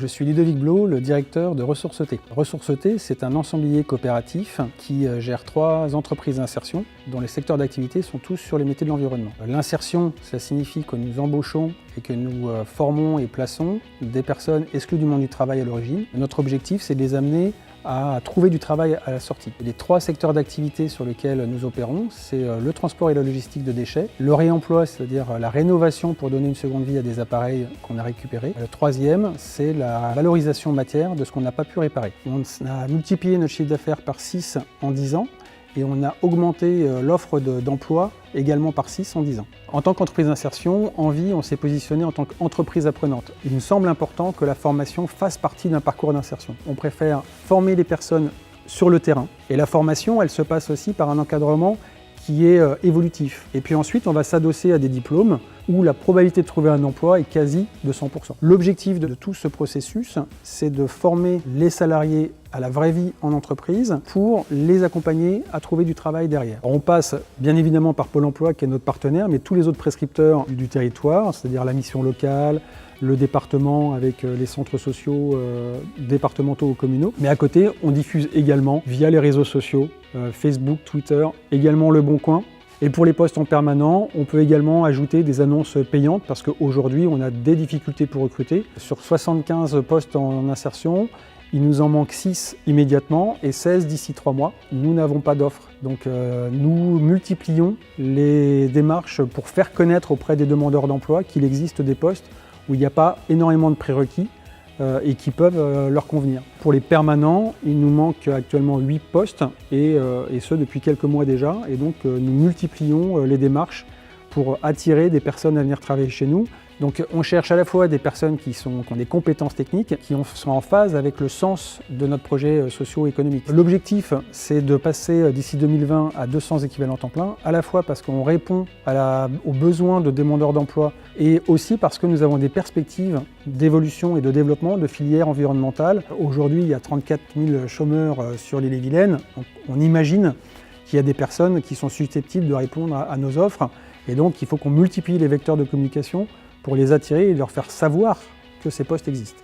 Je suis Ludovic Blot, le directeur de Ressourceté. Ressourceté, c'est un ensemblier coopératif qui gère 3 entreprises d'insertion dont les secteurs d'activité sont tous sur les métiers de l'environnement. L'insertion, ça signifie que nous embauchons et que nous formons et plaçons des personnes exclues du monde du travail à l'origine. Notre objectif, c'est de les amener à trouver du travail à la sortie. Les 3 secteurs d'activité sur lesquels nous opérons, c'est le transport et la logistique de déchets, le réemploi, c'est-à-dire la rénovation pour donner une seconde vie à des appareils qu'on a récupérés. Le 3e, c'est la valorisation matière de ce qu'on n'a pas pu réparer. On a multiplié notre chiffre d'affaires par 6 en 10 ans et on a augmenté l'offre d'emploi également par 6 en 10 ans. En tant qu'entreprise d'insertion, Envie, on s'est positionné en tant qu'entreprise apprenante. Il nous semble important que la formation fasse partie d'un parcours d'insertion. On préfère former les personnes sur le terrain et la formation, elle se passe aussi par un encadrement qui est évolutif. Et puis ensuite, on va s'adosser à des diplômes où la probabilité de trouver un emploi est quasi de 100%. L'objectif de tout ce processus, c'est de former les salariés à la vraie vie en entreprise pour les accompagner à trouver du travail derrière. On passe bien évidemment par Pôle emploi qui est notre partenaire, mais tous les autres prescripteurs du territoire, c'est-à-dire la mission locale, le département avec les centres sociaux départementaux ou communaux. Mais à côté, on diffuse également via les réseaux sociaux, Facebook, Twitter, également Le Bon Coin. Et pour les postes en permanent, on peut également ajouter des annonces payantes parce qu'aujourd'hui, on a des difficultés pour recruter. Sur 75 postes en insertion, il nous en manque 6 immédiatement et 16 d'ici 3 mois. Nous n'avons pas d'offres. Donc nous multiplions les démarches pour faire connaître auprès des demandeurs d'emploi qu'il existe des postes où il n'y a pas énormément de prérequis et qui peuvent leur convenir. Pour les permanents, il nous manque actuellement 8 postes et ce depuis quelques mois déjà. Et donc nous multiplions les démarches pour attirer des personnes à venir travailler chez nous. Donc on cherche à la fois des personnes qui ont des compétences techniques, qui sont en phase avec le sens de notre projet socio-économique. L'objectif, c'est de passer d'ici 2020 à 200 équivalents temps plein, à la fois parce qu'on répond aux besoins de demandeurs d'emploi et aussi parce que nous avons des perspectives d'évolution et de développement de filières environnementales. Aujourd'hui, il y a 34 000 chômeurs sur l'île-et-Vilaine. Donc on imagine qu'il y a des personnes qui sont susceptibles de répondre à nos offres et donc il faut qu'on multiplie les vecteurs de communication pour les attirer et leur faire savoir que ces postes existent.